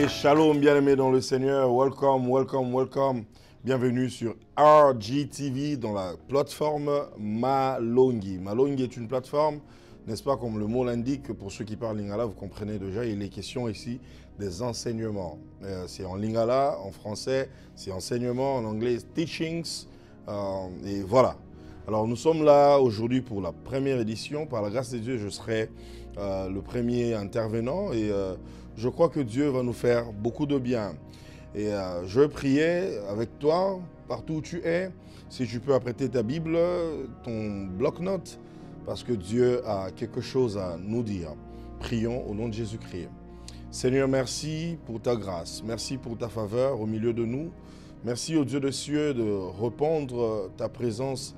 Shalom, bien-aimés dans le Seigneur. Welcome, welcome, welcome. Bienvenue sur RGTV dans la plateforme Malongi. Malongi est une plateforme, n'est-ce pas, comme le mot l'indique, pour ceux qui parlent lingala, vous comprenez déjà, il est question ici des enseignements. C'est en lingala, en français, c'est enseignement, en anglais, teachings, et voilà. Alors nous sommes là aujourd'hui pour la première édition. Par la grâce de Dieu, je serai le premier intervenant et je crois que Dieu va nous faire beaucoup de bien. Et je veux prier avec toi, partout où tu es, si tu peux apprêter ta Bible, ton bloc-notes, parce que Dieu a quelque chose à nous dire. Prions au nom de Jésus-Christ. Seigneur, merci pour ta grâce, merci pour ta faveur au milieu de nous. Merci au Dieu des cieux de répandre ta présence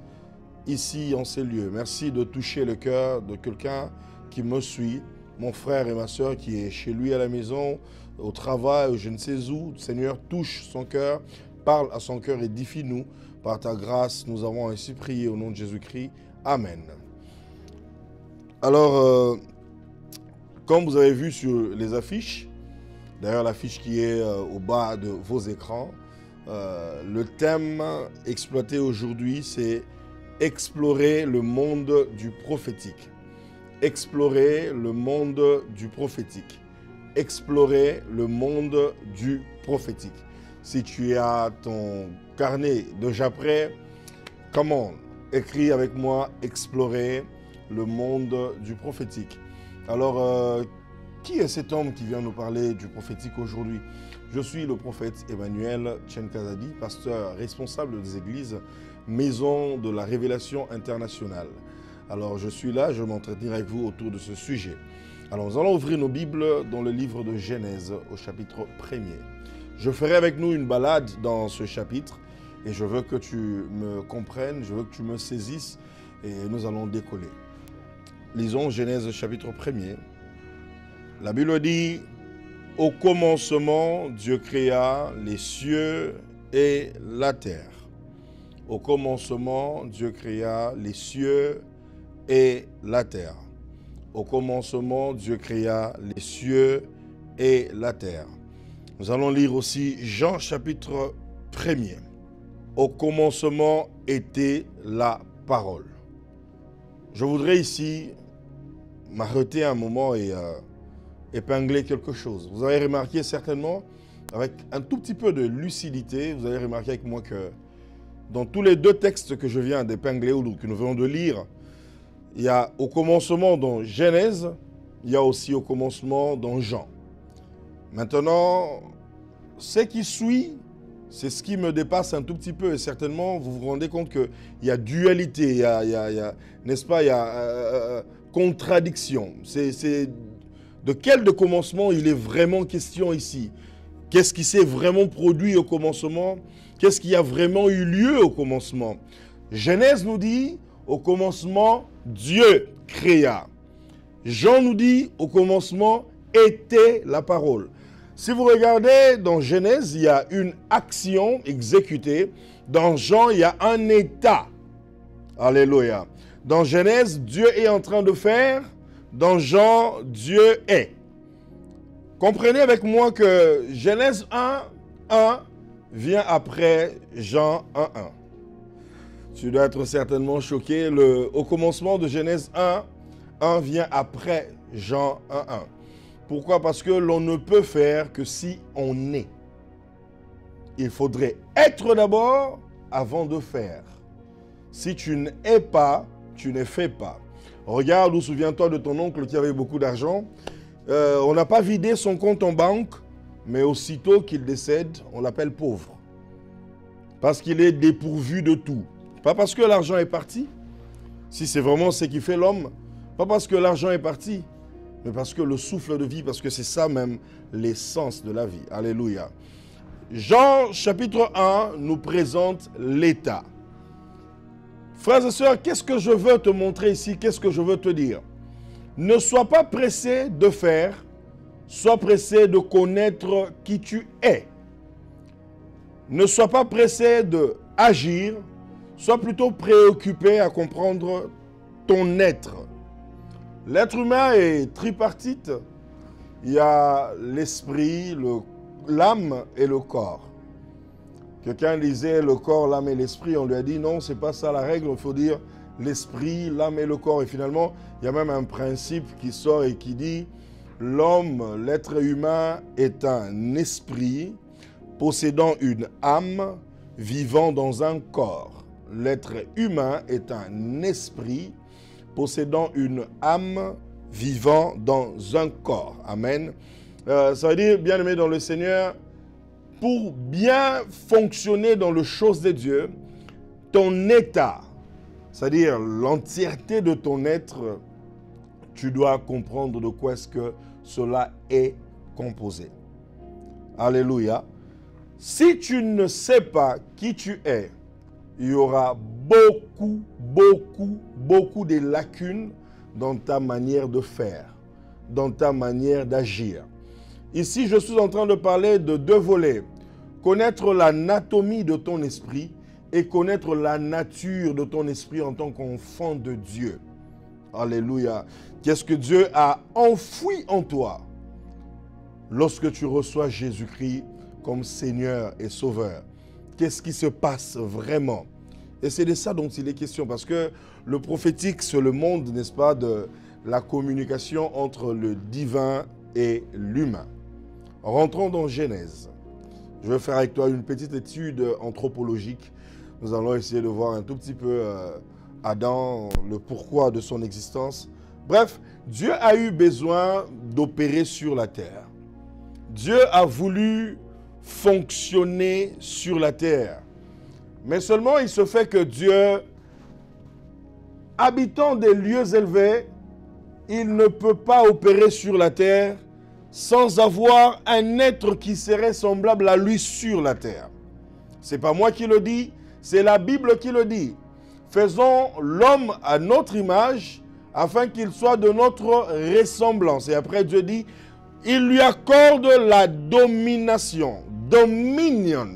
ici en ces lieux. Merci de toucher le cœur de quelqu'un qui me suit, mon frère et ma soeur qui est chez lui à la maison, au travail, je ne sais où. Seigneur, touche son cœur, parle à son cœur, édifie-nous. Par ta grâce, nous avons ainsi prié au nom de Jésus-Christ. Amen. Alors, comme vous avez vu sur les affiches, d'ailleurs l'affiche qui est au bas de vos écrans, le thème exploité aujourd'hui, c'est explorer le monde du prophétique. Explorer le monde du prophétique. Explorer le monde du prophétique. Si tu as ton carnet déjà prêt, come on, écris avec moi, explorer le monde du prophétique. Alors, qui est cet homme qui vient nous parler du prophétique aujourd'hui? Je suis le prophète Emmanuel Tchenkazadi, pasteur responsable des églises Maison de la Révélation Internationale. Alors, je suis là, je vais m'entretenir avec vous autour de ce sujet. Alors, nous allons ouvrir nos Bibles dans le livre de Genèse, au chapitre 1er. Je ferai avec nous une balade dans ce chapitre et je veux que tu me comprennes, je veux que tu me saisisses et nous allons décoller. Lisons Genèse, chapitre 1er. La Bible dit, « Au commencement, Dieu créa les cieux et la terre. » Au commencement, Dieu créa les cieux et la terre. Au commencement, Dieu créa les cieux et la terre. Nous allons lire aussi Jean chapitre 1er. Au commencement était la parole. Je voudrais ici m'arrêter un moment et épingler quelque chose. Vous avez remarqué certainement, avec un tout petit peu de lucidité, vous avez remarqué avec moi que dans tous les deux textes que je viens d'épingler ou que nous venons de lire, il y a au commencement dans Genèse, il y a aussi au commencement dans Jean. Maintenant, ce qui suit, c'est ce qui me dépasse un tout petit peu et certainement vous vous rendez compte qu'il y a dualité, il y a n'est-ce pas, il y a contradiction. C'est de quel de commencement il est vraiment question ici? Qu'est-ce qui s'est vraiment produit au commencement? Qu'est-ce qui a vraiment eu lieu au commencement? Genèse nous dit, au commencement, Dieu créa. Jean nous dit, au commencement, était la parole. Si vous regardez dans Genèse, il y a une action exécutée. Dans Jean, il y a un état. Alléluia. Dans Genèse, Dieu est en train de faire. Dans Jean, Dieu est. Comprenez avec moi que Genèse 1 vient après Jean 1.1. Tu dois être certainement choqué. Au commencement de Genèse 1 vient après Jean 1.1. Pourquoi? Parce que l'on ne peut faire que si on est. Il faudrait être d'abord avant de faire. Si tu n'es pas, tu ne fais pas. Regarde ou souviens-toi de ton oncle qui avait beaucoup d'argent. On n'a pas vidé son compte en banque, mais aussitôt qu'il décède, on l'appelle pauvre. Parce qu'il est dépourvu de tout. Pas parce que l'argent est parti, si c'est vraiment ce qui fait l'homme, pas parce que l'argent est parti, mais parce que le souffle de vie, parce que c'est ça même l'essence de la vie. Alléluia. Jean chapitre 1 nous présente l'état. Frères et sœurs, qu'est-ce que je veux te montrer ici? Qu'est-ce que je veux te dire? Ne sois pas pressé de faire, sois pressé de connaître qui tu es. Ne sois pas pressé d'agir, sois plutôt préoccupé à comprendre ton être. L'être humain est tripartite. Il y a l'esprit, l'âme et le corps. Quelqu'un disait le corps, l'âme et l'esprit. On lui a dit non, c'est pas ça la règle. Il faut dire l'esprit, l'âme et le corps. Et finalement, il y a même un principe qui sort et qui dit l'homme, l'être humain est un esprit possédant une âme vivant dans un corps. L'être humain est un esprit possédant une âme vivant dans un corps. Amen. Ça veut dire, bien-aimé dans le Seigneur, pour bien fonctionner dans les choses de Dieu, ton état, c'est-à-dire l'entièreté de ton être, tu dois comprendre de quoi est-ce que cela est composé. Alléluia. Si tu ne sais pas qui tu es, il y aura beaucoup de lacunes dans ta manière de faire, dans ta manière d'agir. Ici, je suis en train de parler de deux volets. Connaître l'anatomie de ton esprit et connaître la nature de ton esprit en tant qu'enfant de Dieu. Alléluia. Qu'est-ce que Dieu a enfoui en toi lorsque tu reçois Jésus-Christ comme Seigneur et Sauveur? Qu'est-ce qui se passe vraiment? Et c'est de ça dont il est question, parce que le prophétique, c'est le monde, n'est-ce pas, de la communication entre le divin et l'humain. Rentrons dans Genèse. Je vais faire avec toi une petite étude anthropologique. Nous allons essayer de voir un tout petit peu Adam, le pourquoi de son existence. Bref, Dieu a eu besoin d'opérer sur la terre. Dieu a voulu fonctionner sur la terre. Mais seulement il se fait que Dieu, habitant des lieux élevés, il ne peut pas opérer sur la terre sans avoir un être qui serait semblable à lui sur la terre. Ce n'est pas moi qui le dis, c'est la Bible qui le dit. Faisons l'homme à notre image afin qu'il soit de notre ressemblance. Et après Dieu dit, il lui accorde la domination, dominion.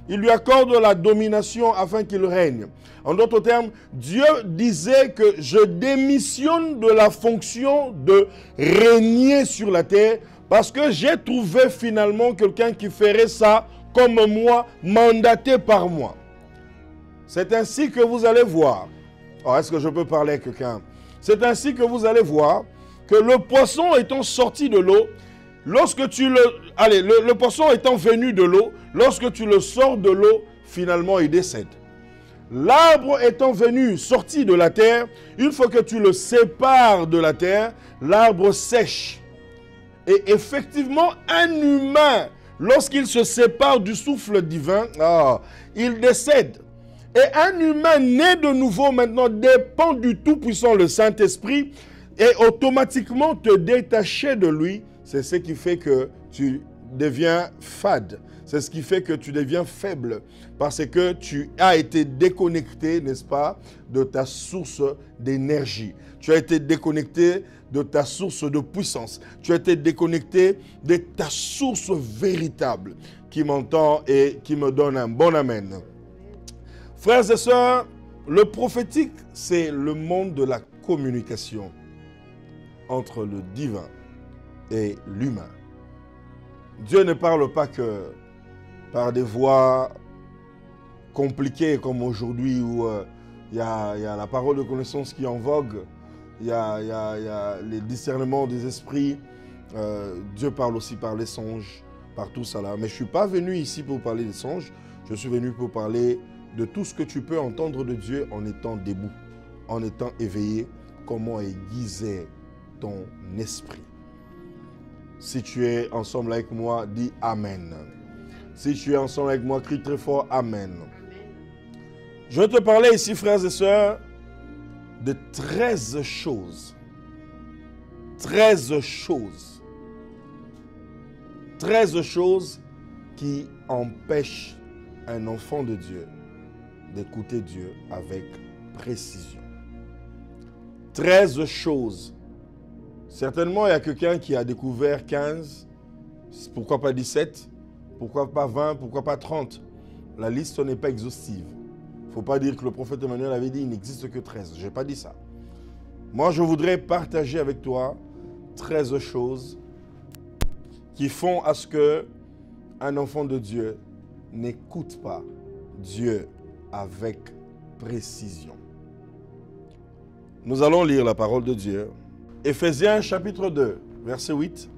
Il lui accorde la domination afin qu'il règne. En d'autres termes, Dieu disait que je démissionne de la fonction de régner sur la terre parce que j'ai trouvé finalement quelqu'un qui ferait ça comme moi, mandaté par moi. C'est ainsi que vous allez voir. Oh, est-ce que je peux parler à quelqu'un? C'est ainsi que vous allez voir que le poisson étant sorti de l'eau, lorsque tu le poisson étant venu de l'eau, lorsque tu le sors de l'eau, finalement il décède. L'arbre étant venu, sorti de la terre, une fois que tu le sépares de la terre, l'arbre sèche. Et effectivement, un humain, lorsqu'il se sépare du souffle divin, il décède. Et un humain né de nouveau maintenant dépend du Tout-Puissant, le Saint-Esprit, et automatiquement te détacher de lui, c'est ce qui fait que tu deviens fade. C'est ce qui fait que tu deviens faible. Parce que tu as été déconnecté, n'est-ce pas, de ta source d'énergie. Tu as été déconnecté de ta source de puissance. Tu as été déconnecté de ta source véritable qui m'entend et qui me donne un bon amen. Frères et sœurs, le prophétique, c'est le monde de la communication entre le divin et l'humain. Dieu ne parle pas que par des voies compliquées comme aujourd'hui où il y a la parole de connaissance qui est en vogue, il y a les discernements des esprits. Dieu parle aussi par les songes, par tout ça là. Mais je ne suis pas venu ici pour parler des songes, je suis venu pour parler de tout ce que tu peux entendre de Dieu en étant debout, en étant éveillé, comment aiguiser ton esprit. Si tu es ensemble avec moi, dis Amen. Si tu es ensemble avec moi, crie très fort Amen. Je vais te parler ici, frères et sœurs, de 13 choses. 13 choses. 13 choses qui empêchent un enfant de Dieu d'écouter Dieu avec précision. 13 choses Certainement, il y a quelqu'un qui a découvert 15, pourquoi pas 17, pourquoi pas 20, pourquoi pas 30. La liste n'est pas exhaustive. Il ne faut pas dire que le prophète Emmanuel avait dit qu'il n'existe que 13. Je n'ai pas dit ça. Moi, je voudrais partager avec toi 13 choses qui font à ce qu'un enfant de Dieu n'écoute pas Dieu avec précision. Nous allons lire la parole de Dieu. Éphésiens chapitre 2, verset 8.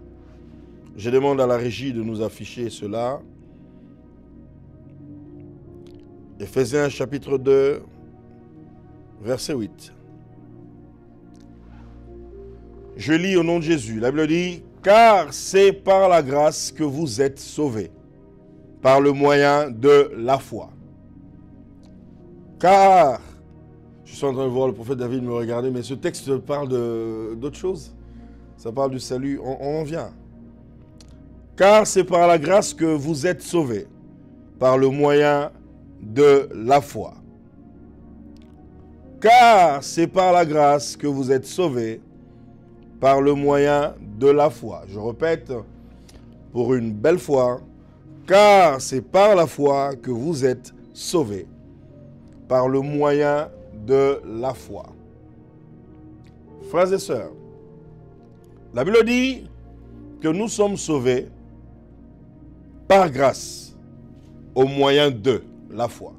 Je demande à la régie de nous afficher cela. Éphésiens chapitre 2, verset 8. Je lis au nom de Jésus. La Bible dit, « Car c'est par la grâce que vous êtes sauvés, par le moyen de la foi. » Car, je suis en train de voir le prophète David me regarder, mais ce texte parle d'autre chose. Ça parle du salut, on en vient. « Car c'est par la grâce que vous êtes sauvés, par le moyen de la foi. » Car c'est par la grâce que vous êtes sauvés, par le moyen de la foi. Je répète pour une belle fois, car c'est par la foi que vous êtes sauvés, par le moyen de la foi. Frères et sœurs, la Bible dit que nous sommes sauvés par grâce, au moyen de la foi.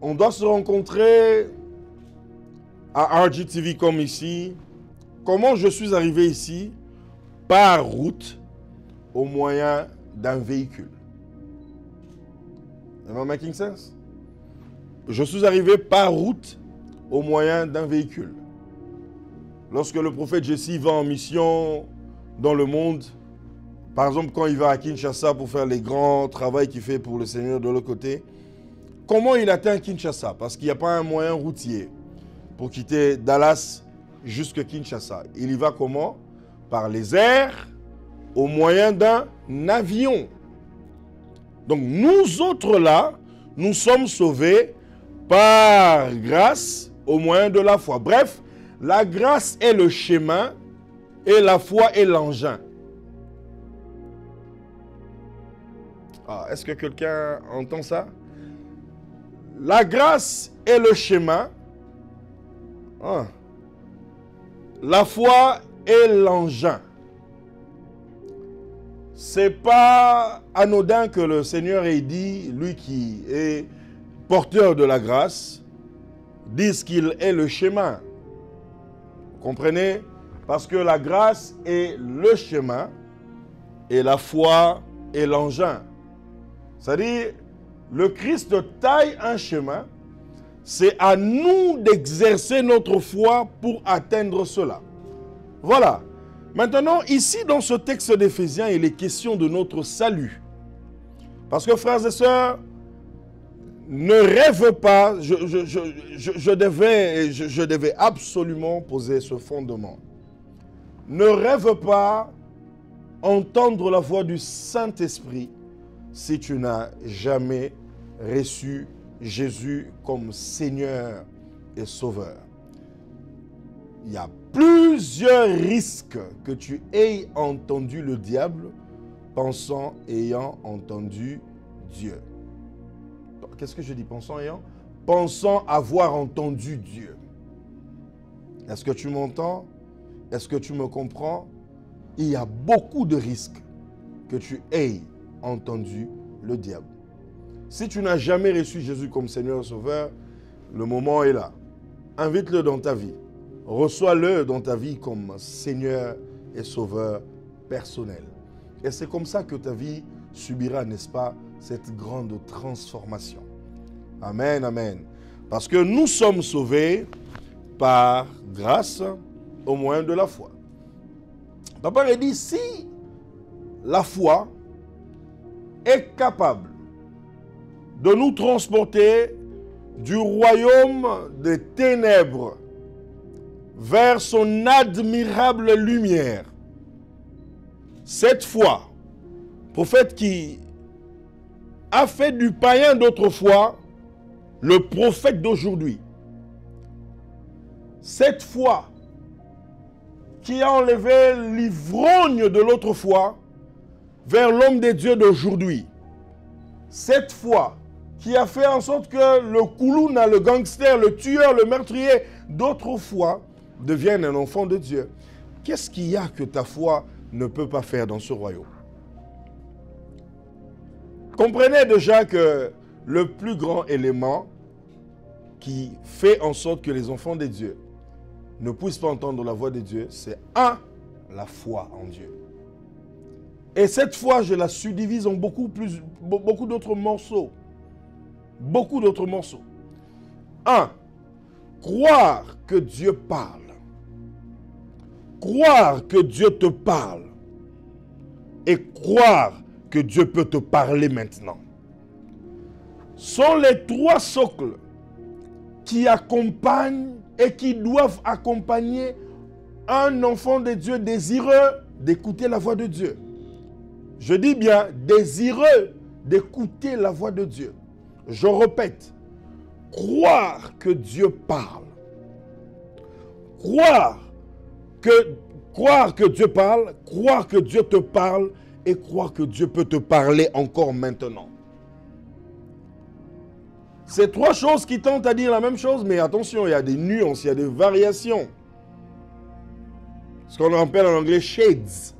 On doit se rencontrer à RGTV comme ici. Comment je suis arrivé ici? Par route, au moyen d'un véhicule. Am I making sense? Je suis arrivé par route, au moyen d'un véhicule. Lorsque le prophète Jesse va en mission dans le monde, par exemple quand il va à Kinshasa pour faire les grands travaux qu'il fait pour le Seigneur de l'autre côté, comment il atteint Kinshasa? Parce qu'il n'y a pas un moyen routier pour quitter Dallas jusqu'à Kinshasa. Il y va comment? Par les airs, au moyen d'un avion. Donc nous autres là, nous sommes sauvés par grâce au moyen de la foi. Bref, la grâce est le chemin et la foi est l'engin. Ah, est-ce que quelqu'un entend ça? La grâce est le chemin. Ah. La foi est l'engin. C'est pas anodin que le Seigneur ait dit, lui qui est porteur de la grâce, dise qu'il est le chemin. Vous comprenez? Parce que la grâce est le chemin et la foi est l'engin. C'est-à-dire, le Christ taille un chemin, c'est à nous d'exercer notre foi pour atteindre cela. Voilà. Maintenant, ici, dans ce texte d'Éphésiens, il est question de notre salut. Parce que, frères et sœurs, ne rêve pas, je devais absolument poser ce fondement. Ne rêve pas entendre la voix du Saint-Esprit si tu n'as jamais reçu Jésus comme Seigneur et Sauveur. Il y a plusieurs risques que tu aies entendu le diable pensant ayant entendu Dieu. Qu'est-ce que je dis pensant ayant? Pensant avoir entendu Dieu. Est-ce que tu m'entends? Est-ce que tu me comprends? Il y a beaucoup de risques que tu aies entendu le diable. Si tu n'as jamais reçu Jésus comme Seigneur et Sauveur, le moment est là. Invite-le dans ta vie. Reçois-le dans ta vie comme Seigneur et Sauveur personnel. Et c'est comme ça que ta vie subira, n'est-ce pas, cette grande transformation. Amen, amen. Parce que nous sommes sauvés par grâce au moyen de la foi. Papa a dit, si la foi est capable de nous transporter du royaume des ténèbres vers son admirable lumière, cette foi, prophète qui a fait du païen d'autrefois le prophète d'aujourd'hui, cette foi qui a enlevé l'ivrogne de l'autre foi vers l'homme de Dieu d'aujourd'hui. Cette foi qui a fait en sorte que le koulouna, le gangster, le tueur, le meurtrier d'autrefois devienne un enfant de Dieu. Qu'est-ce qu'il y a que ta foi ne peut pas faire dans ce royaume? Comprenez déjà que le plus grand élément qui fait en sorte que les enfants de Dieu ne puissent pas entendre la voix de Dieu, c'est la foi en Dieu. Et cette foi, je la subdivise en beaucoup d'autres morceaux. Beaucoup d'autres morceaux. 1. Croire que Dieu parle. Croire que Dieu te parle. Et croire que Dieu peut te parler maintenant. Sont les 3 socles qui accompagnent et qui doivent accompagner un enfant de Dieu désireux d'écouter la voix de Dieu. Je dis bien désireux d'écouter la voix de Dieu. Je répète, croire que Dieu parle. Croire que Dieu parle, croire que Dieu te parle et croire que Dieu peut te parler encore maintenant. C'est 3 choses qui tentent à dire la même chose, mais attention, il y a des nuances, il y a des variations. Ce qu'on appelle en anglais shades.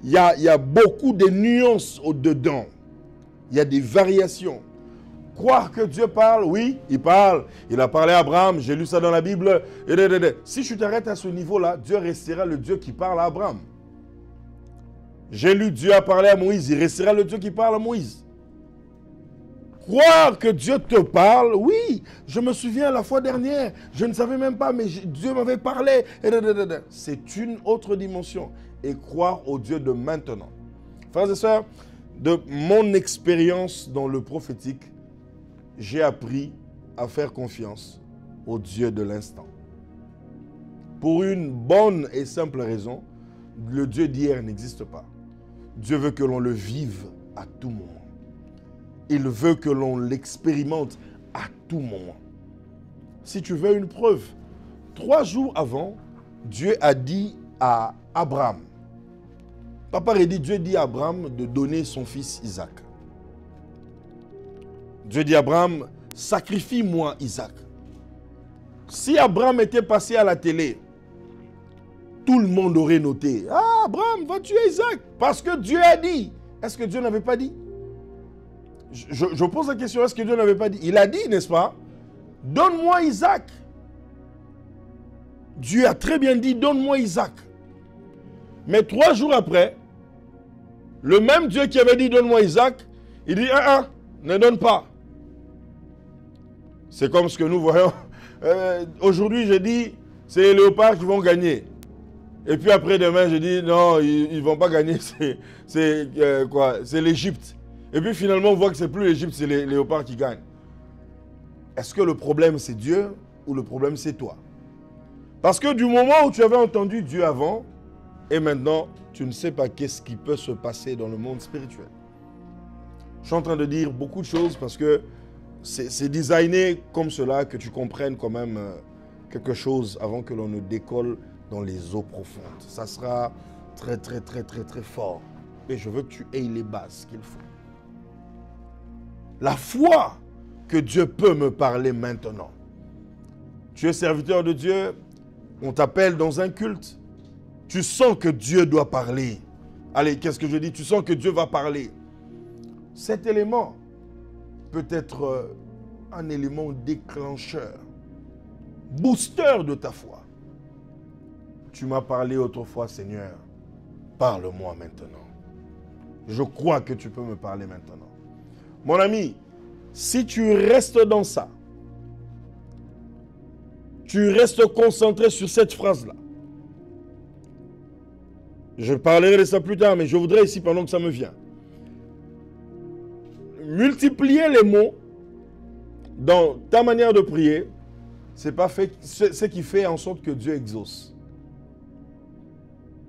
Il y a beaucoup de nuances au-dedans. Il y a des variations. Croire que Dieu parle, oui, il parle. Il a parlé à Abraham, j'ai lu ça dans la Bible. Si je t'arrête à ce niveau-là, Dieu restera le Dieu qui parle à Abraham. J'ai lu Dieu a parlé à Moïse, il restera le Dieu qui parle à Moïse. Croire que Dieu te parle, oui, je me souviens la fois dernière, je ne savais même pas, mais Dieu m'avait parlé. C'est une autre dimension. Et croire au Dieu de maintenant. Frères et sœurs, de mon expérience dans le prophétique, j'ai appris à faire confiance au Dieu de l'instant. Pour une bonne et simple raison, le Dieu d'hier n'existe pas. Dieu veut que l'on le vive à tout moment. Il veut que l'on l'expérimente à tout moment. Si tu veux une preuve, 3 jours avant, Dieu a dit à Abraham, Dieu dit à Abraham de donner son fils Isaac. Dieu dit à Abraham, sacrifie-moi Isaac. Si Abraham était passé à la télé, tout le monde aurait noté, ah, Abraham va tuer Isaac, parce que Dieu a dit. Est-ce que Dieu n'avait pas dit? Je pose la question, est-ce que Dieu n'avait pas dit? Il a dit, n'est-ce pas? Donne-moi Isaac. Dieu a très bien dit, donne-moi Isaac. Mais 3 jours après, le même Dieu qui avait dit, donne-moi Isaac, il dit, ne donne pas. C'est comme ce que nous voyons. Aujourd'hui, je dis, c'est les léopards qui vont gagner. Et puis après demain, je dis, non, ils ne vont pas gagner, c'est l'Égypte. Et puis finalement, on voit que ce n'est plus l'Égypte, c'est les léopards qui gagnent. Est-ce que le problème, c'est Dieu ou le problème, c'est toi? Parce que du moment où tu avais entendu Dieu avant, et maintenant, tu ne sais pas qu'est-ce qui peut se passer dans le monde spirituel. Je suis en train de dire beaucoup de choses parce que c'est designé comme cela, que tu comprennes quand même quelque chose avant que l'on ne décolle dans les eaux profondes. Ça sera très, très, très, très, très fort. Et je veux que tu aies les bases qu'il faut. La foi que Dieu peut me parler maintenant. Tu es serviteur de Dieu, on t'appelle dans un culte. Tu sens que Dieu doit parler. Allez, qu'est-ce que je dis? Tu sens que Dieu va parler. Cet élément peut être un élément déclencheur, booster de ta foi. Tu m'as parlé autrefois, Seigneur. Parle-moi maintenant. Je crois que tu peux me parler maintenant. Mon ami, si tu restes dans ça, tu restes concentré sur cette phrase-là. Je parlerai de ça plus tard, mais je voudrais ici, pendant que ça me vient, multiplier les mots dans ta manière de prier, c'est pas fait, ce qui fait en sorte que Dieu exauce.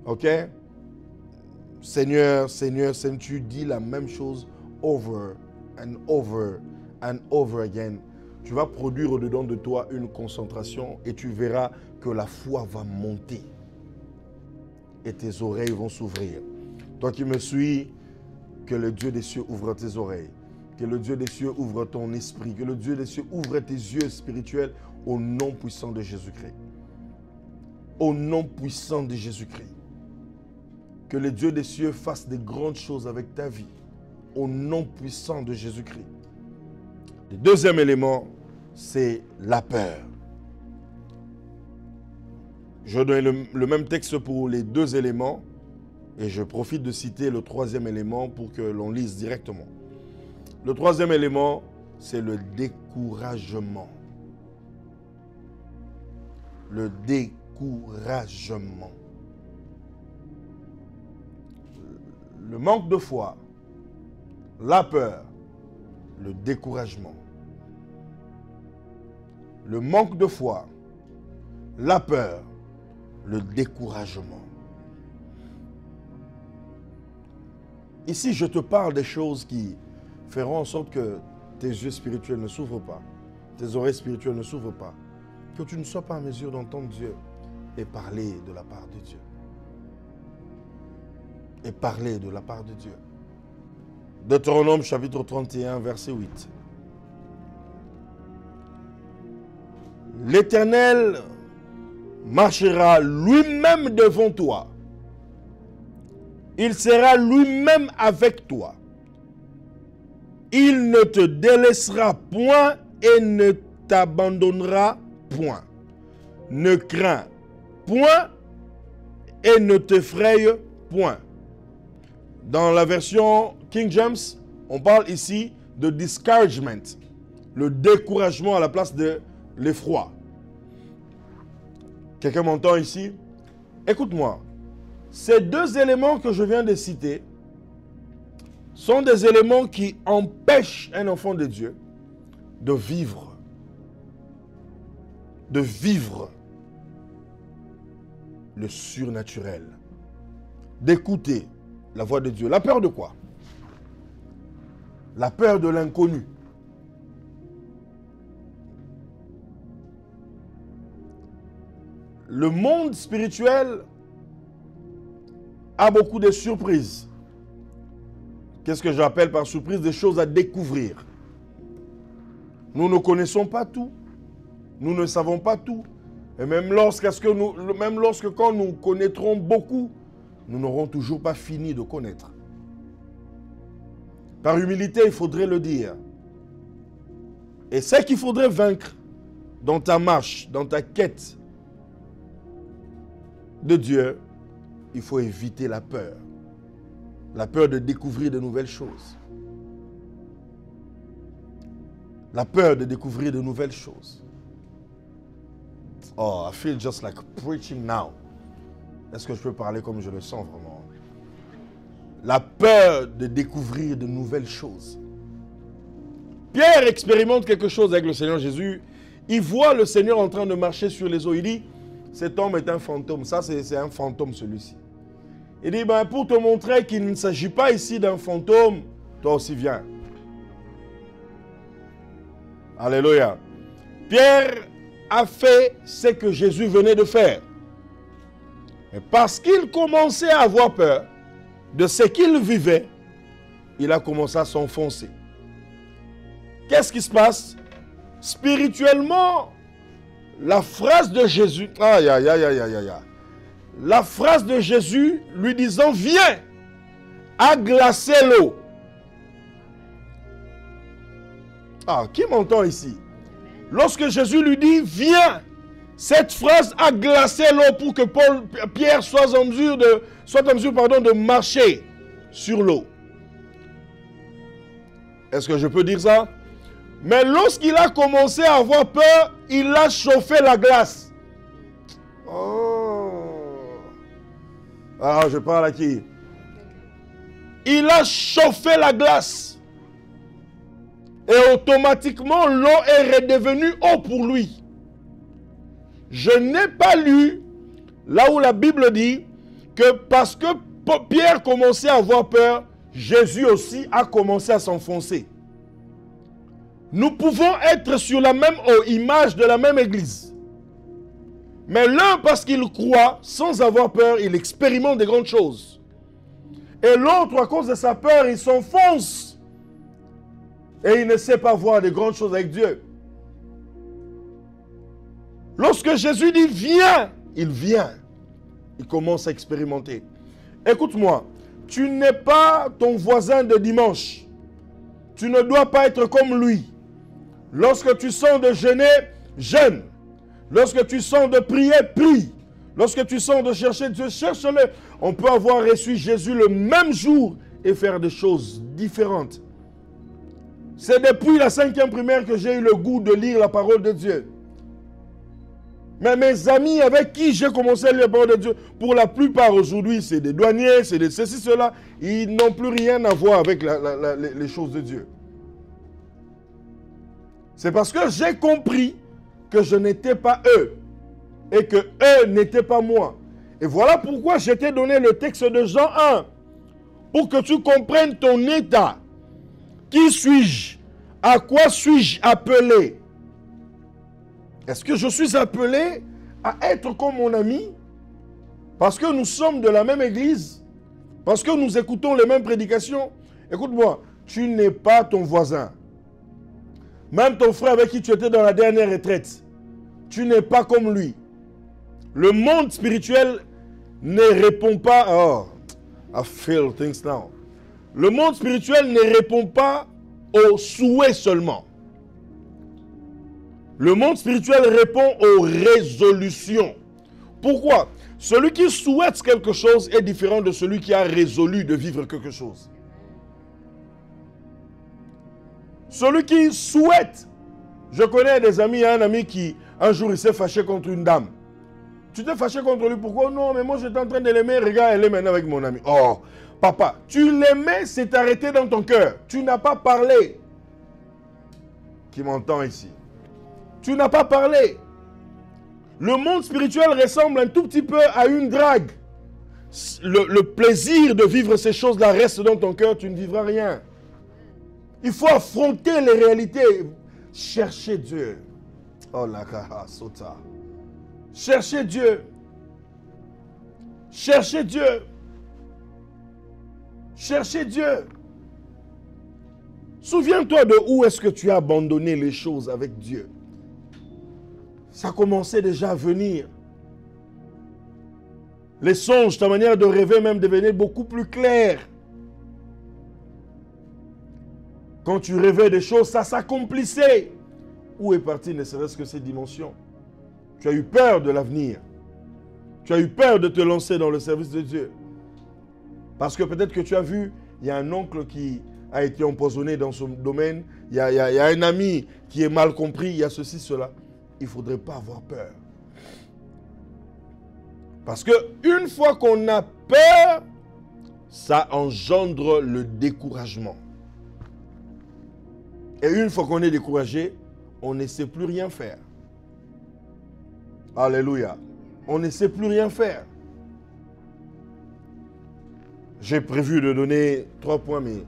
Ok? Seigneur, Seigneur, Seigneur, tu dis la même chose over and over and over again. Tu vas produire au-dedans de toi une concentration et tu verras que la foi va monter. et tes oreilles vont s'ouvrir. Toi qui me suis, que le Dieu des cieux ouvre tes oreilles. Que le Dieu des cieux ouvre ton esprit. Que le Dieu des cieux ouvre tes yeux spirituels au nom puissant de Jésus-Christ. Au nom puissant de Jésus-Christ. Que le Dieu des cieux fasse des grandes choses avec ta vie. Au nom puissant de Jésus-Christ. Le deuxième élément, c'est la peur. Je donne le même texte pour les deux éléments et je profite de citer le troisième élément pour que l'on lise directement. Le troisième élément, c'est le découragement. Le découragement. Le manque de foi, la peur, le découragement. Le manque de foi, la peur, le découragement. Ici, je te parle des choses qui feront en sorte que tes yeux spirituels ne s'ouvrent pas, tes oreilles spirituelles ne s'ouvrent pas, que tu ne sois pas en mesure d'entendre Dieu et parler de la part de Dieu. Et parler de la part de Dieu. Deutéronome chapitre 31, verset 8. L'Éternel marchera lui-même devant toi. Il sera lui-même avec toi. Il ne te délaissera point et ne t'abandonnera point. Ne crains point et ne t'effraie point. Dans la version King James, on parle ici de discouragement, le découragement à la place de l'effroi. Quelqu'un m'entend ici? Écoute-moi. Ces deux éléments que je viens de citer sont des éléments qui empêchent un enfant de Dieu de vivre. De vivre le surnaturel. D'écouter la voix de Dieu. La peur de quoi? La peur de l'inconnu. Le monde spirituel a beaucoup de surprises. Qu'est-ce que j'appelle par surprise? Des choses à découvrir. Nous ne connaissons pas tout. Nous ne savons pas tout. Et même lorsque quand nous connaîtrons beaucoup, nous n'aurons toujours pas fini de connaître. Par humilité, il faudrait le dire. Et c'est qu'il faudrait vaincre dans ta marche, dans ta quête de Dieu, il faut éviter la peur. La peur de découvrir de nouvelles choses. La peur de découvrir de nouvelles choses. Oh, I feel just like preaching now. Est-ce que je peux parler comme je le sens vraiment? La peur de découvrir de nouvelles choses. Pierre expérimente quelque chose avec le Seigneur Jésus. Il voit le Seigneur en train de marcher sur les eaux. Il dit, cet homme est un fantôme. Ça, c'est un fantôme, celui-ci. Il dit, ben, pour te montrer qu'il ne s'agit pas ici d'un fantôme, toi aussi viens. Alléluia. Pierre a fait ce que Jésus venait de faire. Mais parce qu'il commençait à avoir peur de ce qu'il vivait, il a commencé à s'enfoncer. Qu'est-ce qui se passe? Spirituellement, la phrase de Jésus, aïe, aïe, aïe, aïe, aïe, aïe. La phrase de Jésus lui disant, viens, a glacé l'eau. Ah, qui m'entend ici? Lorsque Jésus lui dit, viens, cette phrase a glacé l'eau pour que Pierre soit en mesure de marcher sur l'eau. Est-ce que je peux dire ça? Mais lorsqu'il a commencé à avoir peur, il a chauffé la glace. Oh. Ah, je parle à qui? Il a chauffé la glace. Et automatiquement, l'eau est redevenue eau pour lui. Je n'ai pas lu là où la Bible dit que parce que Pierre commençait à avoir peur, Jésus aussi a commencé à s'enfoncer. Nous pouvons être sur la même image de la même église. Mais l'un, parce qu'il croit, sans avoir peur, il expérimente des grandes choses. Et l'autre, à cause de sa peur, il s'enfonce. Et il ne sait pas voir des grandes choses avec Dieu. Lorsque Jésus dit « viens », il vient. Il commence à expérimenter. Écoute-moi, tu n'es pas ton voisin de dimanche. Tu ne dois pas être comme lui. Lorsque tu sens de jeûner, jeûne. Lorsque tu sens de prier, prie. Lorsque tu sens de chercher Dieu, cherche-le. On peut avoir reçu Jésus le même jour et faire des choses différentes. C'est depuis la 5e primaire que j'ai eu le goût de lire la parole de Dieu. Mais mes amis avec qui j'ai commencé à lire la parole de Dieu, pour la plupart aujourd'hui, c'est des douaniers, c'est des ceci, cela. Ils n'ont plus rien à voir avec les choses de Dieu. C'est parce que j'ai compris que je n'étais pas eux et que eux n'étaient pas moi. Et voilà pourquoi je t'ai donné le texte de Jean 1 pour que tu comprennes ton état. Qui suis-je? À quoi suis-je appelé? Est-ce que je suis appelé à être comme mon ami? Parce que nous sommes de la même église? Parce que nous écoutons les mêmes prédications? Écoute-moi, tu n'es pas ton voisin. Même ton frère avec qui tu étais dans la dernière retraite, tu n'es pas comme lui. Le monde spirituel ne répond pas... Oh, I feel things now. Le monde spirituel ne répond pas aux souhaits seulement. Le monde spirituel répond aux résolutions. Pourquoi? Celui qui souhaite quelque chose est différent de celui qui a résolu de vivre quelque chose. Celui qui souhaite, je connais des amis, il y a un ami qui, un jour, il s'est fâché contre une dame. Tu t'es fâché contre lui, pourquoi? Non, mais moi j'étais en train de l'aimer, regarde, elle est maintenant avec mon ami. Oh, papa, tu l'aimais, c'est arrêté dans ton cœur. Tu n'as pas parlé. Qui m'entend ici? Tu n'as pas parlé. Le monde spirituel ressemble un tout petit peu à une drague. Le plaisir de vivre ces choses-là reste dans ton cœur, tu ne vivras rien. Il faut affronter les réalités. Chercher Dieu. Oh la kaha sota. Chercher Dieu. Chercher Dieu. Chercher Dieu. Souviens-toi de où est-ce que tu as abandonné les choses avec Dieu. Ça commençait déjà à venir. Les songes, ta manière de rêver même devenait beaucoup plus claire. Quand tu rêvais des choses, ça s'accomplissait. Où est parti ne serait-ce que ces dimensions? Tu as eu peur de l'avenir. Tu as eu peur de te lancer dans le service de Dieu. Parce que peut-être que tu as vu, il y a un oncle qui a été empoisonné dans son domaine. Il y a un ami qui est mal compris. Il y a ceci, cela. Il ne faudrait pas avoir peur. Parce qu'une fois qu'on a peur, ça engendre le découragement. Et une fois qu'on est découragé, on ne sait plus rien faire. Alléluia. On ne sait plus rien faire. J'ai prévu de donner 3 points, mais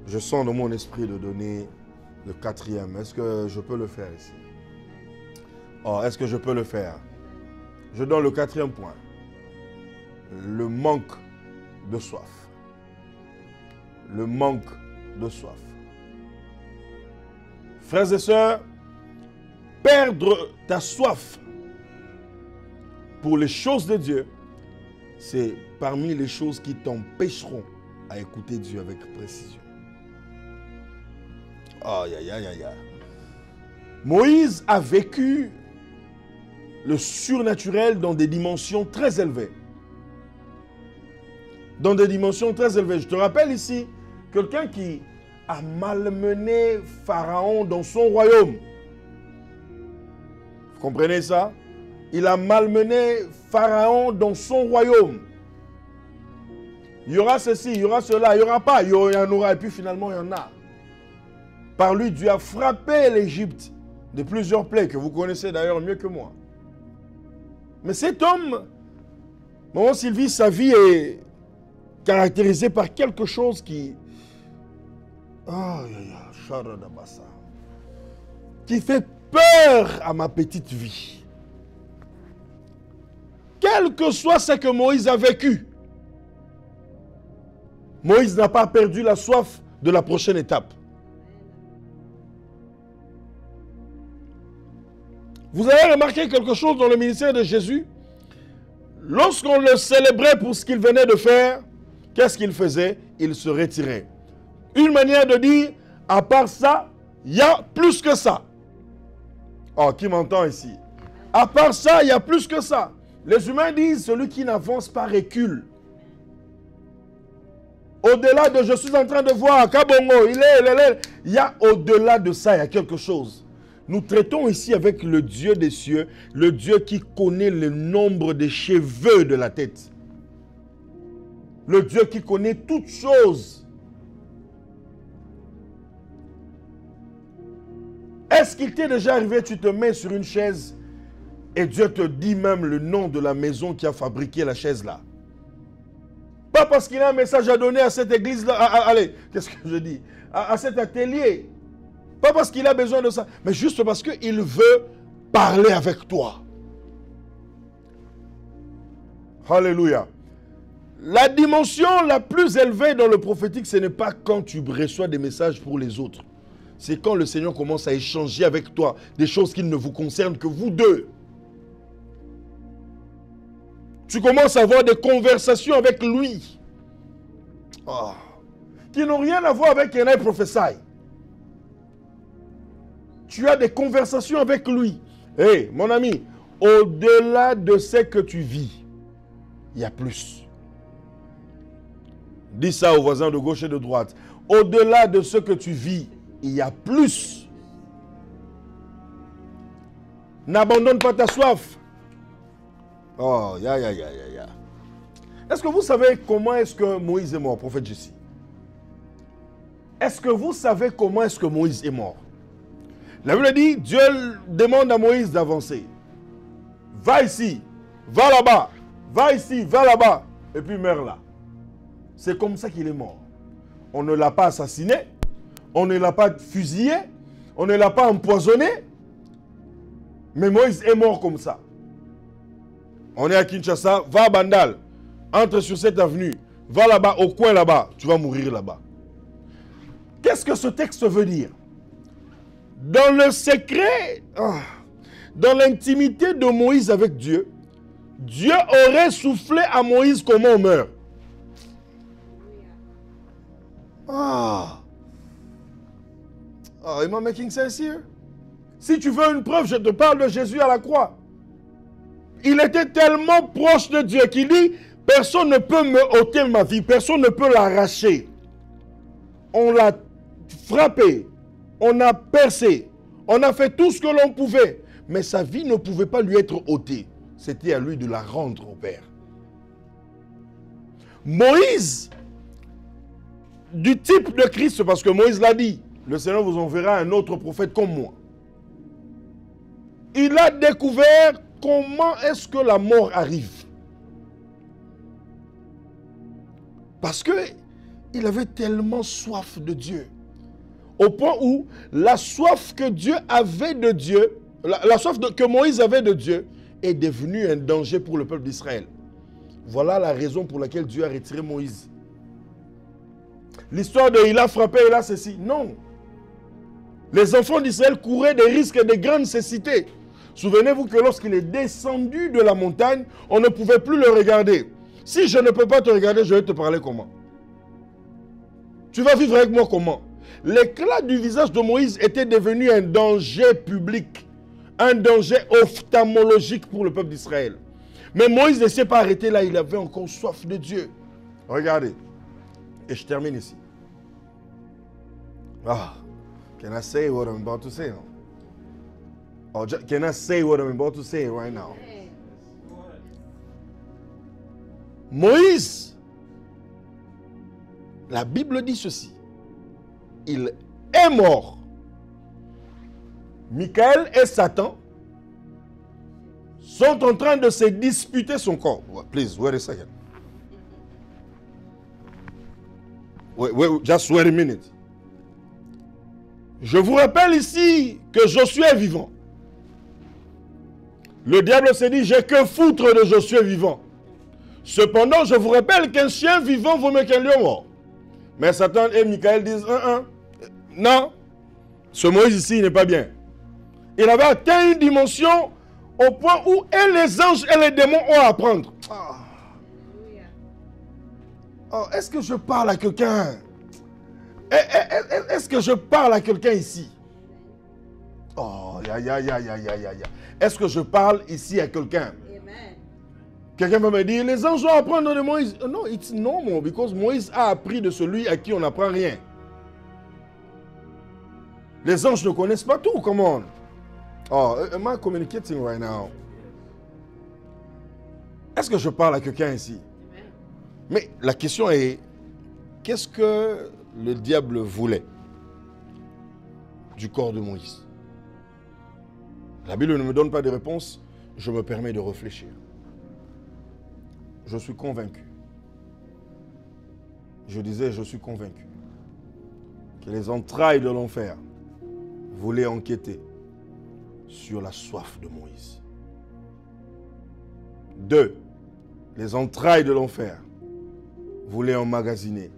je sens dans mon esprit de donner le 4e. Est-ce que je peux le faire ici? Oh, est-ce que je peux le faire? Je donne le 4e point. Le manque de soif. Le manque de soif. Frères et sœurs, perdre ta soif pour les choses de Dieu, c'est parmi les choses qui t'empêcheront à écouter Dieu avec précision. Aïe, aïe, aïe, aïe. Moïse a vécu le surnaturel dans des dimensions très élevées. Dans des dimensions très élevées. Je te rappelle ici, quelqu'un qui a malmené Pharaon dans son royaume. Vous comprenez ça? Il a malmené Pharaon dans son royaume. Il y aura ceci, il y aura cela, il n'y aura pas, il y en aura, et puis finalement il y en a. Par lui, Dieu a frappé l'Égypte de plusieurs plaies, que vous connaissez d'ailleurs mieux que moi. Mais cet homme, maman Sylvie, sa vie est caractérisée par quelque chose qui... qui fait peur à ma petite vie. quel que soit ce que Moïse a vécu, Moïse n'a pas perdu la soif de la prochaine étape. Vous avez remarqué quelque chose dans le ministère de Jésus? Lorsqu'on le célébrait pour ce qu'il venait de faire, qu'est-ce qu'il faisait? Il se retirait. Une manière de dire, à part ça, il y a plus que ça. Oh, qui m'entend ici? À part ça, il y a plus que ça. Les humains disent, celui qui n'avance pas recule. Au-delà de je suis en train de voir, Kabongo, il y a au-delà de ça, il y a quelque chose. Nous traitons ici avec le Dieu des cieux, le Dieu qui connaît le nombre des cheveux de la tête. Le Dieu qui connaît toutes choses. Est-ce qu'il t'est déjà arrivé, tu te mets sur une chaise et Dieu te dit même le nom de la maison qui a fabriqué la chaise là? Pas parce qu'il a un message à donner à cette église là, allez, qu'est-ce que je dis? À cet atelier. Pas parce qu'il a besoin de ça, mais juste parce qu'il veut parler avec toi. Alléluia. La dimension la plus élevée dans le prophétique, ce n'est pas quand tu reçois des messages pour les autres. C'est quand le Seigneur commence à échanger avec toi des choses qui ne vous concernent que vous deux. Tu commences à avoir des conversations avec lui. Oh. Qui n'ont rien à voir avec un prophète. Tu as des conversations avec lui. Hé, mon ami, au-delà de ce que tu vis, il y a plus. Dis ça aux voisins de gauche et de droite. Au-delà de ce que tu vis, il y a plus. N'abandonne pas ta soif. Oh, ya. Est-ce que vous savez comment est-ce que Moïse est mort, prophète Jessie? Est-ce que vous savez comment est-ce que Moïse est mort? La Bible dit, Dieu demande à Moïse d'avancer. Va ici, va là-bas, va ici, va là-bas, et puis meurs là. C'est comme ça qu'il est mort. On ne l'a pas assassiné, on ne l'a pas fusillé, on ne l'a pas empoisonné, mais Moïse est mort comme ça. On est à Kinshasa, va à Bandal, entre sur cette avenue, va là-bas, au coin là-bas, tu vas mourir là-bas. Qu'est-ce que ce texte veut dire? Dans le secret, dans l'intimité de Moïse avec Dieu, Dieu aurait soufflé à Moïse comment on meurt. Am I making sense here? Si tu veux une preuve, je te parle de Jésus à la croix. Il était tellement proche de Dieu qu'il dit, personne ne peut me ôter ma vie, personne ne peut l'arracher. On l'a frappé, on a percé, on a fait tout ce que l'on pouvait, mais sa vie ne pouvait pas lui être ôtée. C'était à lui de la rendre au Père. Moïse, du type de Christ, parce que Moïse l'a dit, le Seigneur vous enverra un autre prophète comme moi. Il a découvert comment est-ce que la mort arrive. Parce qu'il avait tellement soif de Dieu. Au point où la soif que Dieu avait de Dieu, la soif que Moïse avait de Dieu, est devenue un danger pour le peuple d'Israël. Voilà la raison pour laquelle Dieu a retiré Moïse. L'histoire de il a frappé, il a ceci. Non. Les enfants d'Israël couraient des risques de grande cécité. Souvenez-vous que lorsqu'il est descendu de la montagne, on ne pouvait plus le regarder. Si je ne peux pas te regarder, je vais te parler comment? Tu vas vivre avec moi comment? L'éclat du visage de Moïse était devenu un danger public, un danger ophtalmologique pour le peuple d'Israël. Mais Moïse ne s'est pas arrêté là, il avait encore soif de Dieu. Regardez, et je termine ici. Can I say what I'm about to say now? Or can I say what I'm about to say right now? Moïse, la Bible dit ceci. Il est mort. Michael et Satan sont en train de se disputer son corps. Please, wait a second. Just wait a minute. Je vous rappelle ici que Josué est vivant. Le diable s'est dit, j'ai que foutre de Josué vivant. Cependant, je vous rappelle qu'un chien vivant vaut mieux qu'un lion mort. Mais Satan et Michael disent, non, ce Moïse ici, il n'est pas bien. Il avait atteint une dimension au point où et les anges et les démons ont à apprendre. Oh, est-ce que je parle à quelqu'un? Est-ce que je parle à quelqu'un ici? Oh, Est-ce que je parle ici à quelqu'un? Quelqu'un va me dire, les anges vont apprendre de Moïse. No, it's normal, because Moïse a appris de celui à qui on n'apprend rien. Les anges ne connaissent pas tout, come on. Oh, am I communicating right now? Est-ce que je parle à quelqu'un ici? Mais la question est, qu'est-ce que le diable voulait du corps de Moïse? La Bible ne me donne pas de réponse, je me permets de réfléchir. Je suis convaincu. Je disais, je suis convaincu que les entrailles de l'enfer voulaient enquêter sur la soif de Moïse. 2. Les entrailles de l'enfer voulaient emmagasiner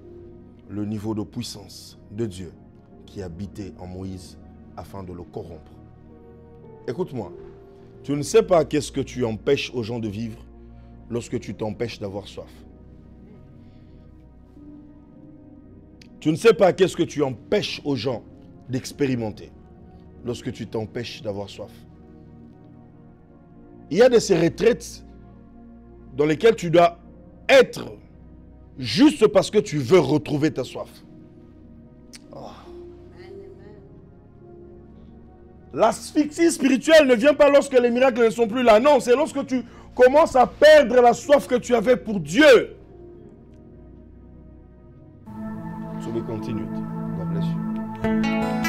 le niveau de puissance de Dieu qui habitait en Moïse afin de le corrompre. Écoute-moi, tu ne sais pas qu'est-ce que tu empêches aux gens de vivre lorsque tu t'empêches d'avoir soif. Tu ne sais pas qu'est-ce que tu empêches aux gens d'expérimenter lorsque tu t'empêches d'avoir soif. Il y a de ces retraites dans lesquelles tu dois être juste parce que tu veux retrouver ta soif. Oh. L'asphyxie spirituelle ne vient pas lorsque les miracles ne sont plus là. Non, c'est lorsque tu commences à perdre la soif que tu avais pour Dieu. So we continue. God bless you.